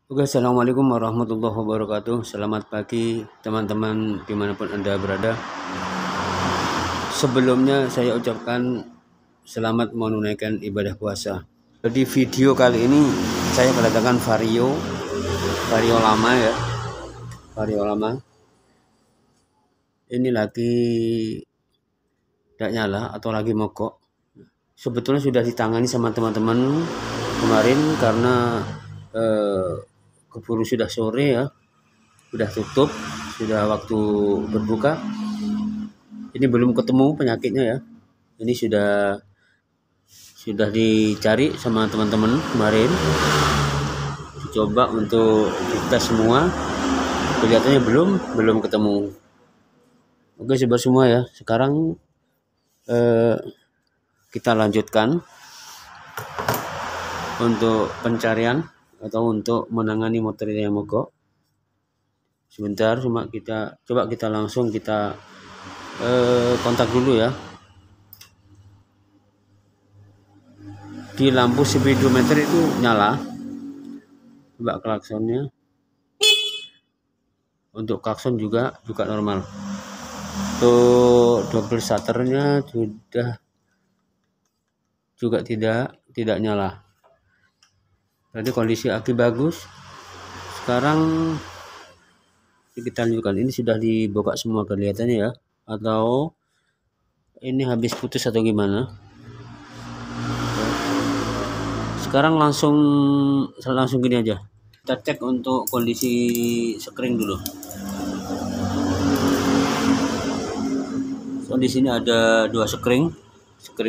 Oke, assalamualaikum warahmatullahi wabarakatuh. Selamat pagi teman-teman dimanapun Anda berada. Sebelumnya saya ucapkan selamat menunaikan ibadah puasa. Di video kali ini saya kedatangan vario lama ya, vario lama. Ini lagi tidak nyala atau lagi mogok. Sebetulnya sudah ditangani sama teman-teman kemarin karena keburu sudah sore ya, sudah tutup, sudah waktu berbuka. Ini belum ketemu penyakitnya ya. Ini sudah dicari sama teman-teman kemarin. Dicoba untuk dites semua. Kelihatannya belum ketemu. Oke sobat semua ya. Sekarang kita lanjutkan untuk pencarian atau untuk menangani motor yang mogok. Sebentar, coba kita langsung kontak dulu ya. Di lampu speedometer itu nyala. Coba klaksonnya. Untuk klakson juga normal. Untuk double shutternya juga tidak nyala. Tadi kondisi aki bagus. Sekarang kita lanjutkan. Ini sudah dibuka semua kelihatannya ya, atau ini habis putus atau gimana. Sekarang langsung gini aja, kita cek untuk kondisi sekring dulu. So, di sini ada dua sekring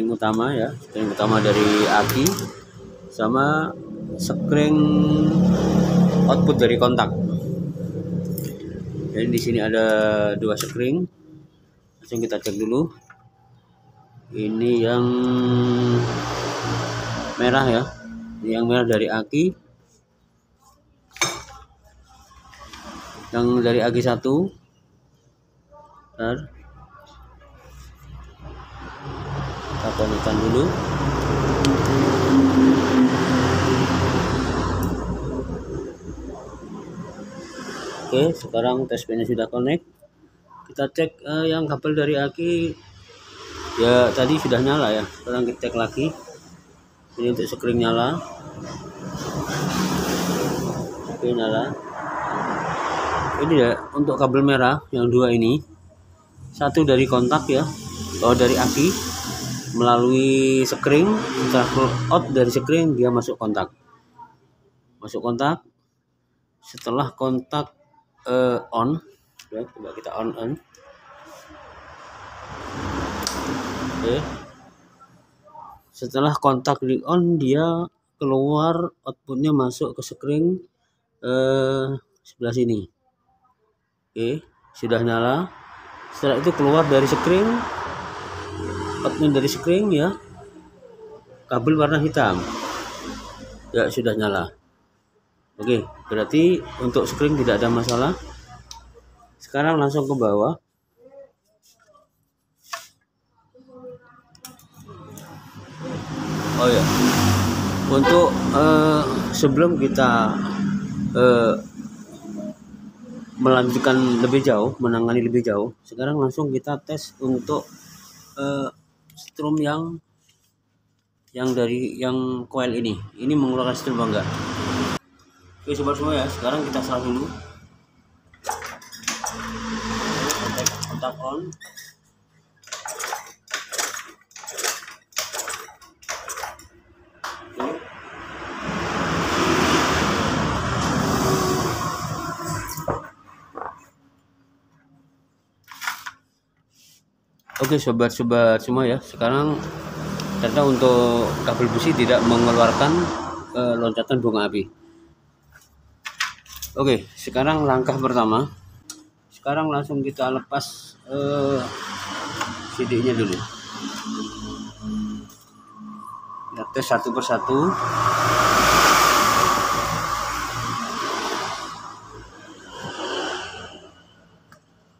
utama ya, sekring utama dari aki sama sekring output dari kontak. Jadi di sini ada dua sekring, langsung kita cek dulu. Ini yang merah ya, ini yang merah dari aki, yang dari aki 1. Bentar, kita konekkan dulu. Oke, sekarang tes pinnya sudah connect. Kita cek yang kabel dari aki ya, tadi sudah nyala ya. Sekarang kita cek lagi. Ini untuk sekring nyala. Oke, nyala. Ini ya untuk kabel merah yang dua ini. Satu dari kontak ya, dari aki melalui sekring. Setelah out dari sekring dia masuk kontak. Setelah kontak on ya, coba kita on. Oke. Setelah kontak di on, dia keluar, outputnya masuk ke sekring sebelah sini. Oke, sudah nyala. Setelah itu keluar dari sekring, output dari sekring ya, kabel warna hitam ya, sudah nyala. Oke, berarti untuk sekring tidak ada masalah. Sekarang langsung ke bawah. Oh ya, untuk sebelum kita melanjutkan lebih jauh, menangani lebih jauh, sekarang langsung kita tes untuk strum yang dari yang coil ini mengeluarkan strum enggak. Oke sobat semua ya, sekarang kita start dulu. Kontak on. Oke sobat-sobat semua ya, sekarang ternyata untuk kabel busi tidak mengeluarkan loncatan bunga api. Oke, sekarang langkah pertama. Sekarang langsung kita lepas CD-nya dulu. Kita tes satu persatu.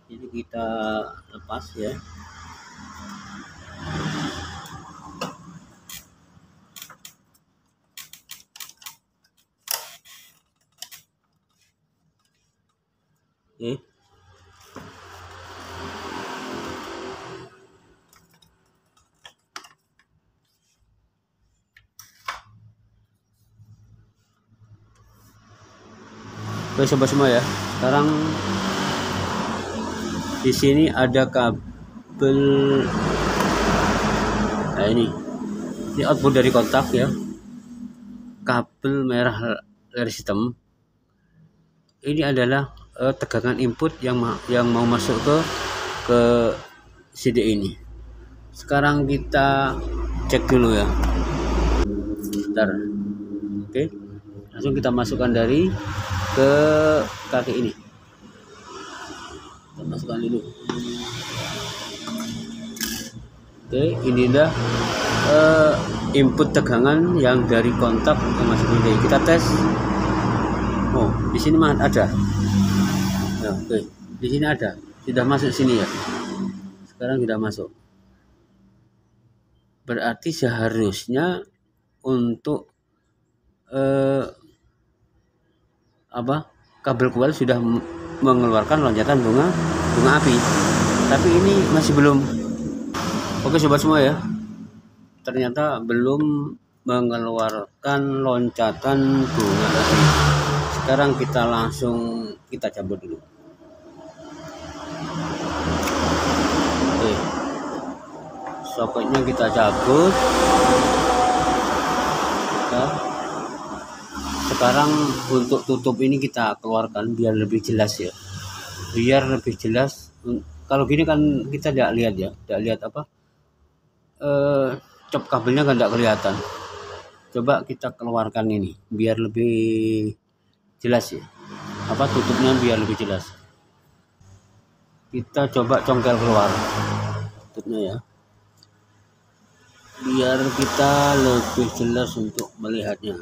Jadi kita lepas ya. Oke. Oke sobat semua ya. Sekarang di sini ada kabel. Nah ini output dari kontak ya. Kabel merah layar sistem. Ini adalah tegangan input yang mau masuk ke CD ini. Sekarang kita cek dulu ya. Bentar. Oke. Langsung kita masukkan dari ke kaki ini. Kita masukkan dulu. Oke, ini dah input tegangan yang dari kontak yang masuk ini. Kita tes. Oh, di sini ada. Ya, oke. Di sini ada. Sudah masuk sini ya. Sekarang sudah masuk. Berarti seharusnya untuk kabel kuil sudah mengeluarkan loncatan bunga api, tapi ini masih belum. Oke sobat semua ya, ternyata belum mengeluarkan loncatan bunga api. Sekarang kita langsung cabut dulu. Oke, soketnya kita cabut. Sekarang untuk tutup ini kita keluarkan biar lebih jelas ya, biar lebih jelas. Kalau gini kan kita tidak lihat ya, tidak lihat cop kabelnya kan tidak kelihatan. Coba kita keluarkan ini biar lebih jelas ya, tutupnya biar lebih jelas. Kita coba congkel keluar tutupnya ya, biar kita lebih jelas untuk melihatnya.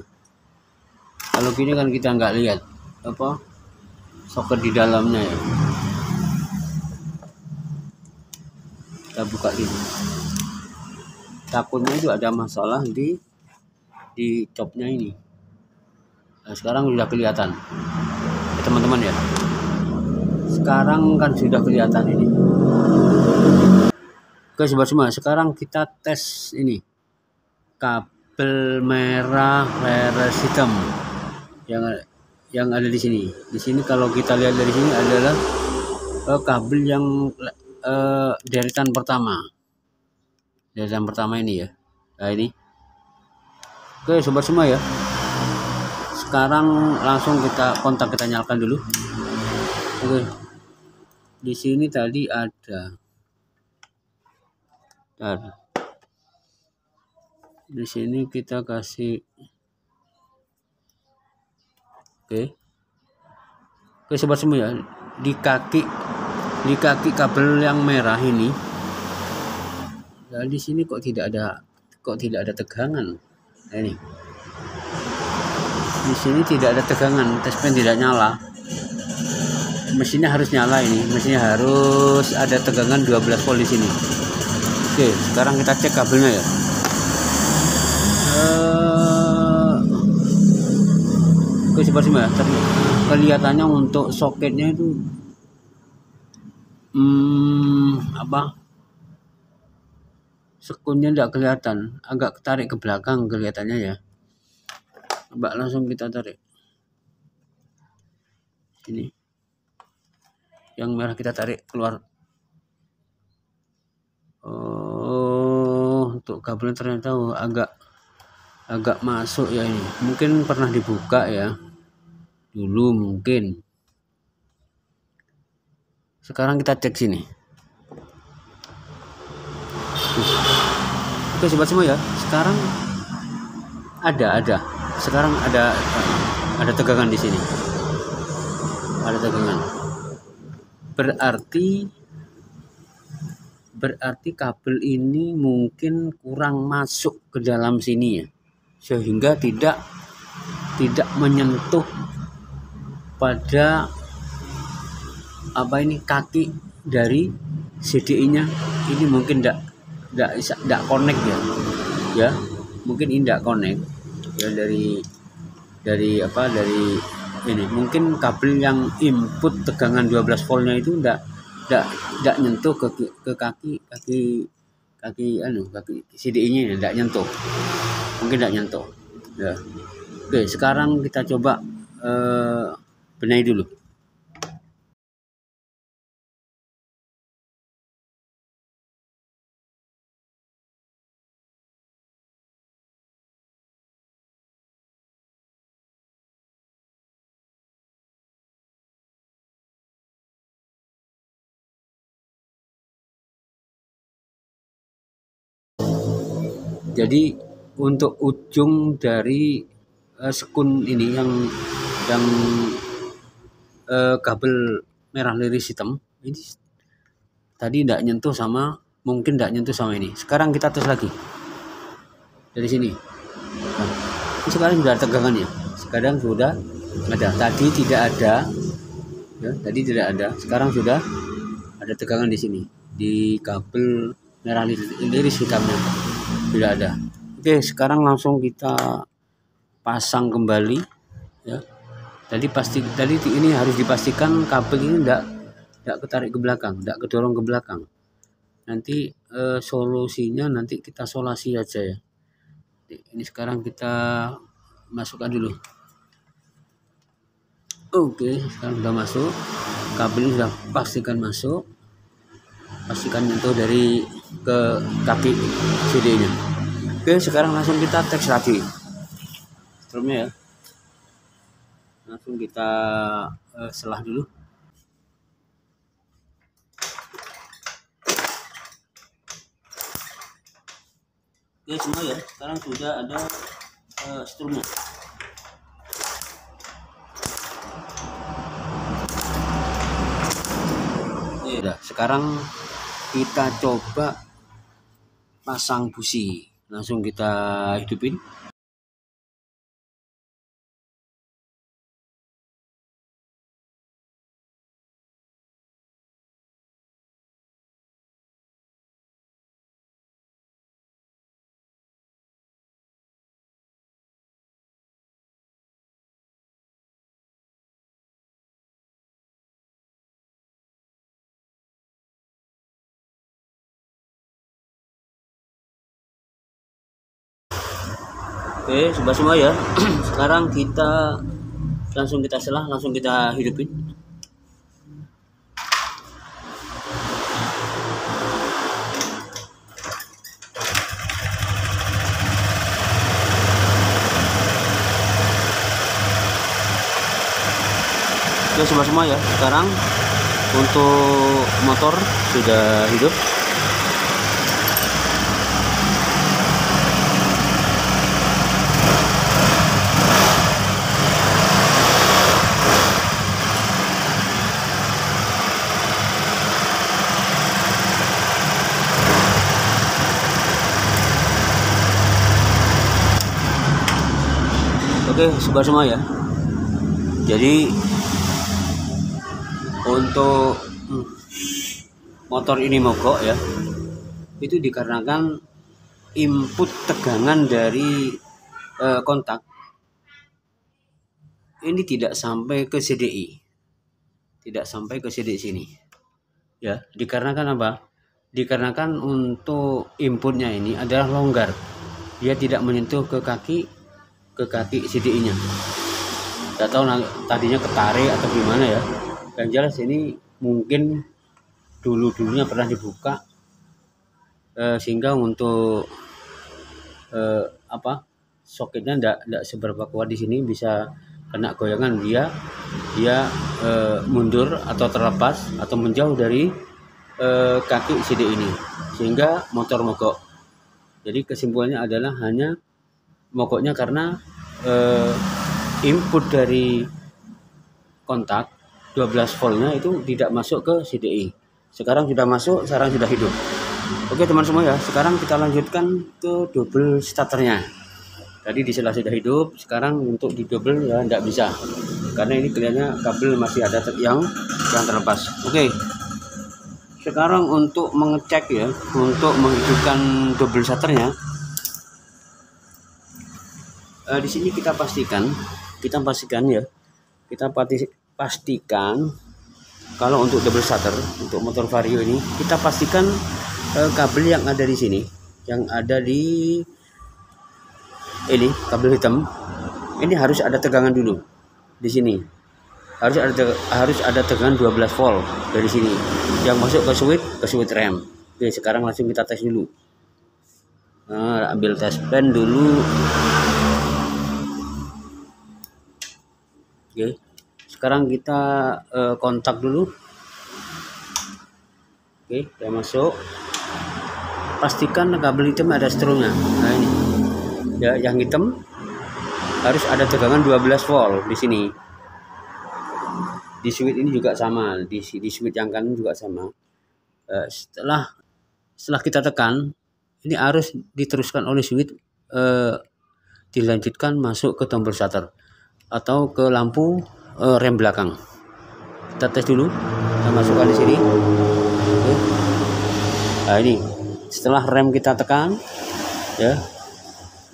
Kalau gini kan kita nggak lihat soket di dalamnya ya. Kita buka ini. Takutnya itu ada masalah di copnya ini. Nah, sekarang sudah kelihatan ya, teman-teman ya. Sekarang kan sudah kelihatan ini. Oke sobat semua, sekarang kita tes ini kabel merah layar hitam yang ada di sini. Di sini kalau kita lihat dari sini adalah kabel yang deretan pertama ini ya. Nah ini. Oke sobat semua ya. Sekarang langsung kita nyalakan dulu. Oke. Di sini tadi ada. Di sini kita kasih. Oke sobat semua ya, di kaki kabel yang merah ini, nah di sini kok tidak ada tegangan. Nah, ini di sini tidak ada tegangan, tes pen tidak nyala. Mesinnya harus nyala ini, mesinnya harus ada tegangan 12 volt di sini. Oke, sekarang kita cek kabelnya ya. Oke sobat semua, kelihatannya untuk soketnya itu sekunnya tidak kelihatan, agak ketarik ke belakang kelihatannya ya. Coba langsung kita tarik ini, yang merah kita tarik keluar. Oh, untuk kabelnya ternyata agak masuk ya. Ini mungkin pernah dibuka ya dulu mungkin. Sekarang kita cek sini. Oke sobat semua ya, sekarang ada tegangan di sini, ada tegangan. Berarti kabel ini mungkin kurang masuk ke dalam sini ya, sehingga tidak menyentuh pada kaki dari CDI-nya. Ini mungkin tidak connect ya, mungkin ini tidak connect ya, dari ini mungkin kabel yang input tegangan 12 voltnya itu enggak nyentuh ke kaki CDI-nya, enggak nyentuh, mungkin enggak nyentuh ya. Oke, sekarang kita coba benahi dulu. Jadi untuk ujung dari sekun ini yang kabel merah liris hitam ini tadi tidak nyentuh sama, mungkin tidak nyentuh sama ini. Sekarang kita tes lagi dari sini. Nah, sekarang sudah ada tegangannya. Sekarang sudah ada. Tadi tidak ada. Ya, tadi tidak ada. Sekarang sudah ada tegangan di sini di kabel merah liris hitamnya. Tidak ada. Oke, sekarang langsung kita pasang kembali ya. Tadi ini harus dipastikan kabel ini tidak ketarik ke belakang, tidak kedorong ke belakang. Nanti solusinya nanti kita solasi aja ya. Ini sekarang kita masukkan dulu. Oke, sekarang sudah masuk. Kabel ini sudah pastikan masuk. Pastikan nyentuh dari ke kaki CD-nya. Oke, sekarang langsung kita tes lagi strumnya ya. Langsung kita selah dulu. Oke semua ya, sekarang sudah ada strumnya. Ya, sekarang kita coba pasang busi, langsung kita hidupin. Oke, sobat semua ya. Sekarang kita selah, langsung kita hidupin. Oke, sobat semua ya. Sekarang untuk motor sudah hidup. Oke, sobat semua ya. Jadi untuk motor ini mogok ya, itu dikarenakan input tegangan dari kontak ini tidak sampai ke CDI, sini ya. Dikarenakan apa? Dikarenakan untuk inputnya ini adalah longgar, dia tidak menyentuh ke kaki CDI-nya. Tidak tahu tadinya ketarik atau gimana ya. Yang jelas ini mungkin dulunya pernah dibuka sehingga untuk soketnya tidak seberapa kuat di sini, bisa kena goyangan, dia mundur atau terlepas atau menjauh dari kaki CD ini sehingga motor mogok. Jadi kesimpulannya adalah hanya mogoknya karena input dari kontak 12 voltnya itu tidak masuk ke CDI. Sekarang sudah masuk, sekarang sudah hidup. Oke teman semua ya, sekarang kita lanjutkan ke double starternya. Tadi di selah sudah hidup, sekarang untuk di double ya tidak bisa karena ini kelihatannya kabel masih ada yang terlepas. Oke, sekarang untuk mengecek ya, untuk menghidupkan double starternya, di sini kita pastikan ya kita pastikan kalau untuk double starter untuk motor Vario ini, kita pastikan kabel yang ada di sini, yang ada di ini kabel hitam ini harus ada tegangan dulu di sini, harus ada tegangan 12 volt dari sini yang masuk ke switch rem. Oke, sekarang langsung kita tes dulu. Nah, ambil tes pen dulu. Oke, sekarang kita kontak dulu. Oke, kita masuk. Pastikan kabel hitam ada strumnya. Nah ini ya, yang hitam harus ada tegangan 12 volt di sini. Di switch ini juga sama, di switch yang kanan juga sama. Setelah kita tekan, ini harus diteruskan oleh switch, dilanjutkan masuk ke tombol starter atau ke lampu rem belakang. Kita tes dulu, kita masukkan di sini. Oke. Nah ini setelah rem kita tekan ya,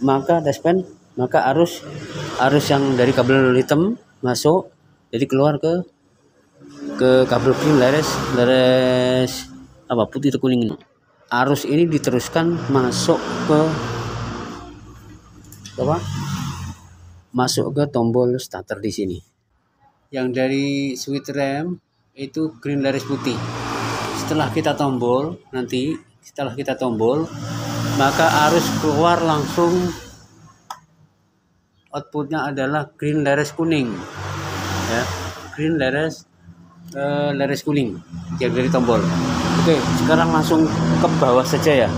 maka pen maka arus yang dari kabel hitam masuk, jadi keluar ke kabel green leres apa putih atau kuning ini. Arus ini diteruskan masuk ke apa? Masuk ke tombol starter di sini. Yang dari switch rem itu green leres putih. Setelah kita tombol, maka arus keluar langsung, outputnya adalah green leres kuning ya, green leres kuning yang dari tombol. Oke, sekarang langsung ke bawah saja ya.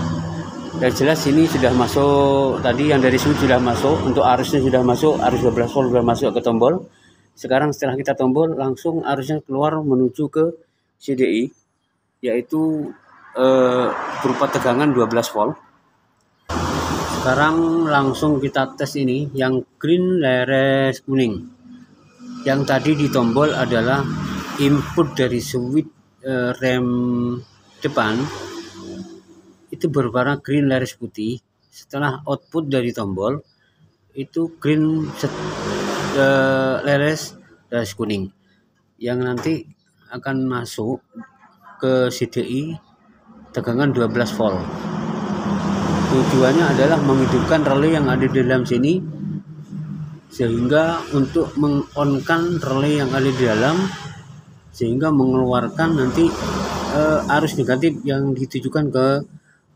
Yang jelas ini sudah masuk, tadi yang dari switch sudah masuk, untuk arusnya sudah masuk, arus 12 volt sudah masuk ke tombol. Sekarang setelah kita tombol, langsung arusnya keluar menuju ke CDI, yaitu berupa tegangan 12 volt. Sekarang langsung kita tes ini yang green leres kuning. Yang tadi di tombol adalah input dari switch rem depan, itu berwarna green leres putih. Setelah output dari tombol itu green leres kuning, yang nanti akan masuk ke CDI tegangan 12 volt. Tujuannya adalah menghidupkan relay yang ada di dalam sini, sehingga untuk mengonkan relay yang ada di dalam, sehingga mengeluarkan nanti arus negatif yang ditujukan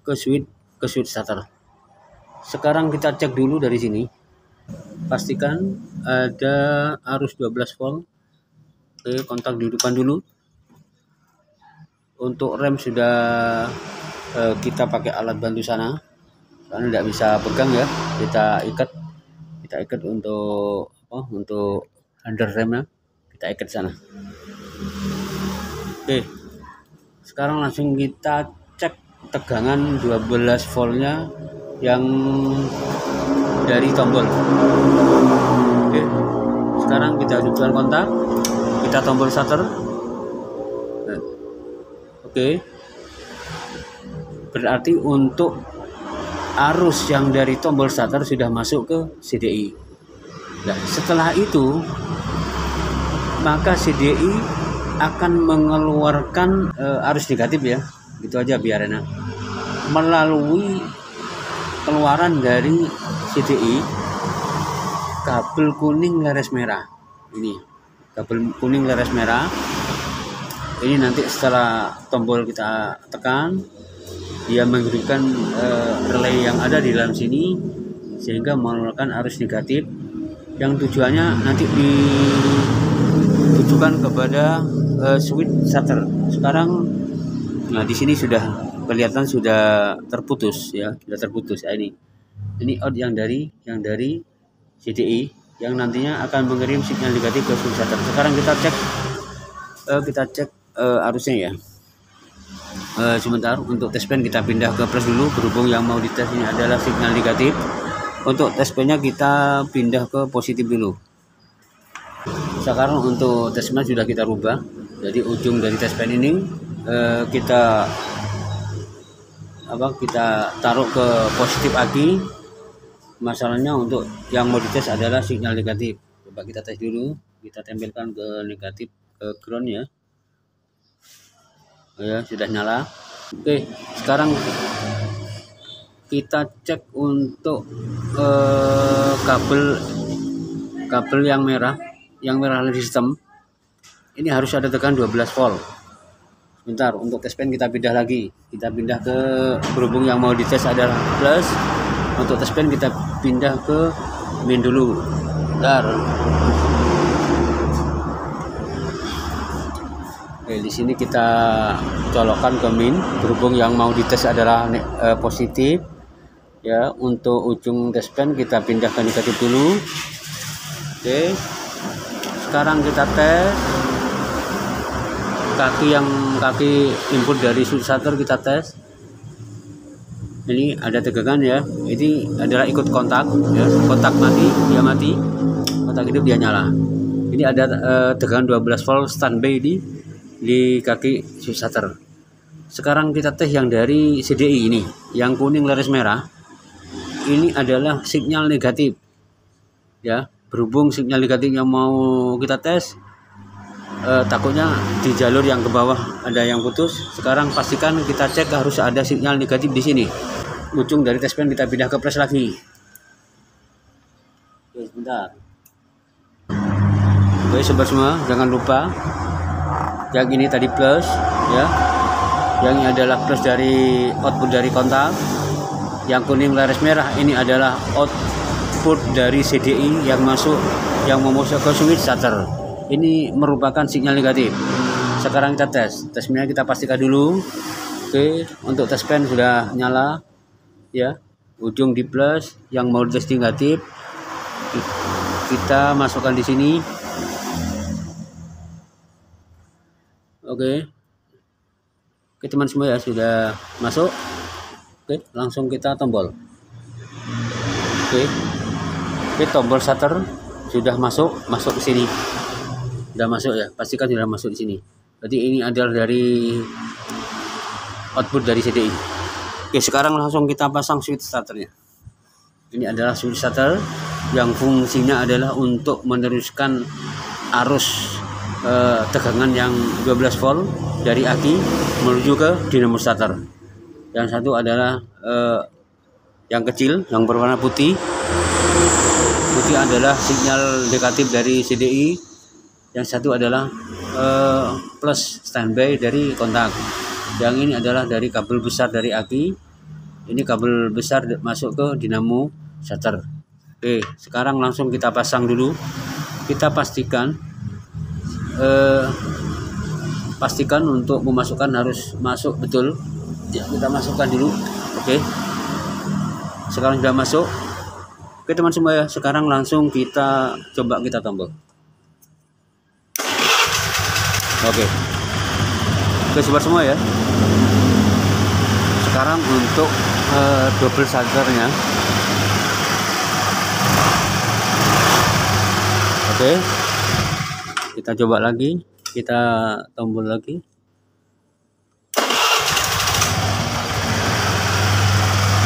ke switch starter. Sekarang kita cek dulu dari sini, pastikan ada arus 12 volt. Oke, kontak dihidupkan dulu. Untuk rem sudah kita pakai alat bantu sana, karena tidak bisa pegang ya, kita ikat untuk handle remnya, kita ikat sana. Oke, sekarang langsung kita cek tegangan 12 voltnya yang dari tombol. Oke, sekarang kita hidupkan kontak, kita tombol starter. Oke, berarti untuk arus yang dari tombol starter sudah masuk ke CDI. Nah, setelah itu maka CDI akan mengeluarkan arus negatif ya, gitu aja biar enak, melalui keluaran dari CDI kabel kuning leres merah. Ini kabel kuning leres merah ini, nanti setelah tombol kita tekan, dia menghidupkan relay yang ada di dalam sini, sehingga mengeluarkan arus negatif yang tujuannya nanti ditujukan kepada switch starter. Sekarang nah di sini sudah kelihatan sudah terputus ya, sudah terputus. Nah, ini out yang dari CDI yang nantinya akan mengirim sinyal negatif ke switch starter. Sekarang kita cek arusnya ya. Sebentar, untuk tes pen kita pindah ke plus dulu, berhubung yang mau dites ini adalah sinyal negatif. Untuk tes pennya kita pindah ke positif dulu. Sekarang untuk tes pen sudah kita rubah, jadi ujung dari tes pen ini kita taruh ke positif aki. Masalahnya untuk yang mau dites adalah sinyal negatif. Coba kita tes dulu. kita tempelkan ke negatif, ke ground ya. Ya, sudah nyala. Oke, sekarang kita cek untuk kabel yang merah di sistem. Ini harus ada tegangan 12 volt. Bentar, untuk tes pen kita pindah lagi. Kita pindah ke, berhubung yang mau dites adalah plus. Untuk tes pen kita pindah ke min dulu. Bentar. Oke, di sini kita colokkan ke min, berhubung yang mau dites adalah positif. Ya, untuk ujung tes pen kita pindah ke negatif dulu. Oke. Sekarang kita tes kaki input dari switch starter, kita tes. Ini ada tegangan ya. Ini adalah ikut kontak ya. Kontak mati, dia mati. Kontak hidup, dia nyala. Ini ada tegangan 12 volt standby di kaki switch starter. Sekarang kita tes yang dari CDI ini, yang kuning laris merah. Ini adalah sinyal negatif. Ya, berhubung sinyal negatif yang mau kita tes, takutnya di jalur yang ke bawah ada yang putus. Sekarang pastikan kita cek harus ada sinyal negatif di sini. Ujung dari tes pen kita pindah ke plus lagi. Oke, sebentar. Oke, sobat semua, jangan lupa yang ini tadi plus ya, yang ini adalah plus dari output dari kontak. Yang kuning laris merah ini adalah output dari CDI yang mau masuk ke switch starter. Ini merupakan sinyal negatif. Sekarang kita tes. Tesnya kita pastikan dulu. Oke, untuk tes pen sudah nyala ya. Ujung di plus, yang mau tes negatif kita masukkan di sini. Oke. Oke teman semua ya, sudah masuk. Oke, langsung kita tombol. Oke, tombol starter sudah masuk ke sini. Sudah masuk ya, pastikan sudah masuk di sini. Berarti ini adalah dari output dari CDI. Oke, sekarang langsung kita pasang switch starternya. Ini adalah switch starter yang fungsinya adalah untuk meneruskan arus tegangan yang 12 volt dari aki menuju ke dinamo starter. Yang satu adalah yang kecil, yang berwarna putih. Putih adalah sinyal negatif dari CDI. Yang satu adalah plus standby dari kontak. Yang ini adalah dari kabel besar dari aki. Ini kabel besar masuk ke dinamo starter. Oke, sekarang langsung kita pasang dulu. Kita pastikan untuk memasukkan harus masuk betul ya, kita masukkan dulu. Oke, sekarang sudah masuk. Oke teman semua ya, sekarang langsung kita coba kita tombol. Oke, sobat semua ya, sekarang untuk double starternya. Oke, kita coba lagi, kita tombol lagi.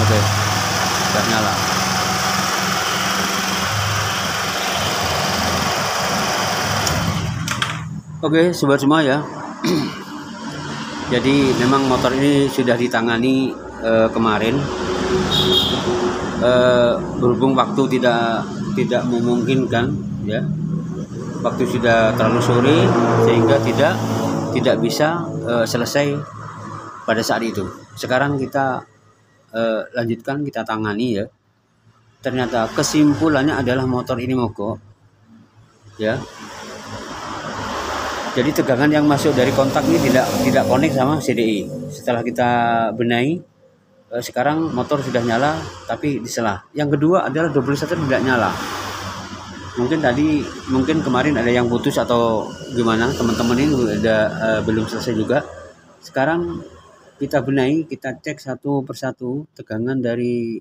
Oke, sudah nyala. Oke, sobat semua ya. Jadi memang motor ini sudah ditangani kemarin. Berhubung waktu tidak memungkinkan ya. Waktu sudah terlalu sore sehingga tidak bisa selesai pada saat itu. Sekarang kita lanjutkan, kita tangani ya. Ternyata kesimpulannya adalah motor ini mogok ya. Jadi tegangan yang masuk dari kontak ini tidak connect sama CDI. Setelah kita benahi, sekarang motor sudah nyala tapi diselah. Yang kedua adalah double starter tidak nyala. Mungkin kemarin ada yang putus atau gimana, teman-teman ini belum selesai juga. Sekarang kita benahi, kita cek satu persatu tegangan dari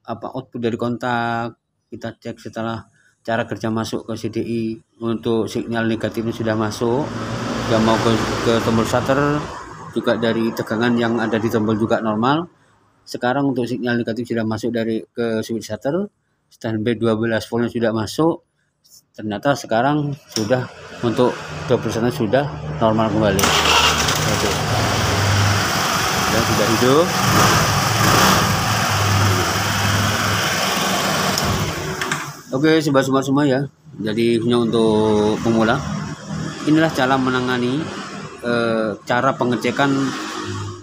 output dari kontak. Kita cek setelah cara kerja masuk ke CDI. Untuk sinyal negatifnya sudah masuk, yang mau ke tombol starter, juga dari tegangan yang ada di tombol juga normal. Sekarang untuk sinyal negatif sudah masuk ke switch starter, standby 12 voltnya sudah masuk, ternyata sekarang sudah untuk 21 sudah normal kembali. Oke. Dan sudah hidup. Oke, sobat-sobat semua ya. Jadi hanya untuk pemula. Inilah cara menangani cara pengecekan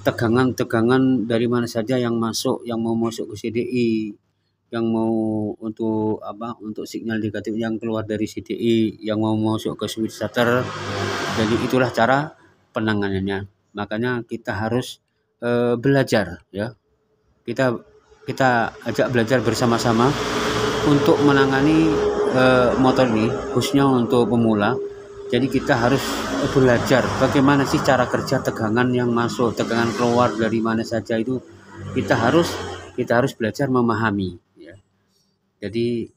tegangan dari mana saja yang masuk, yang mau masuk ke CDI, yang mau untuk untuk sinyal negatif yang keluar dari CDI, yang mau masuk ke switch starter. Jadi itulah cara penanganannya. Makanya kita harus belajar ya. Kita ajak belajar bersama-sama untuk menangani motor ini, khususnya untuk pemula. Jadi kita harus belajar bagaimana sih cara kerja tegangan yang masuk, tegangan keluar dari mana saja itu kita harus belajar memahami ya. Jadi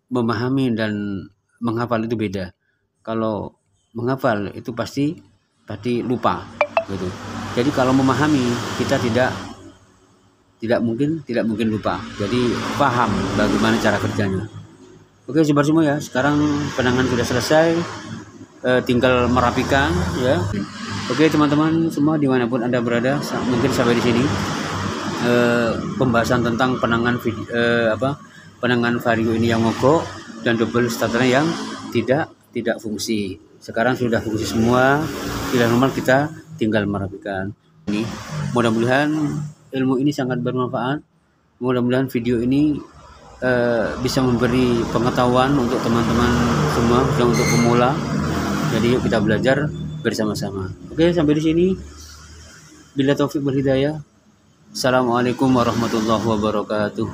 memahami dan menghafal itu beda. Kalau menghafal itu pasti lupa gitu. Jadi kalau memahami kita tidak mungkin lupa. Jadi paham bagaimana cara kerjanya. Oke sobat semua ya, sekarang penanganan sudah selesai, tinggal merapikan ya. Oke teman-teman semua dimanapun Anda berada, mungkin sampai di sini pembahasan tentang penanganan vario ini yang mogok dan double starternya yang tidak fungsi. Sekarang sudah fungsi semua, tidak normal, kita tinggal merapikan. Ini mudah-mudahan ilmu ini sangat bermanfaat. Mudah-mudahan video ini bisa memberi pengetahuan untuk teman-teman semua yang untuk pemula. Jadi yuk kita belajar bersama-sama. Oke, sampai di sini. Bila taufik wal hidayah. Assalamualaikum warahmatullahi wabarakatuh.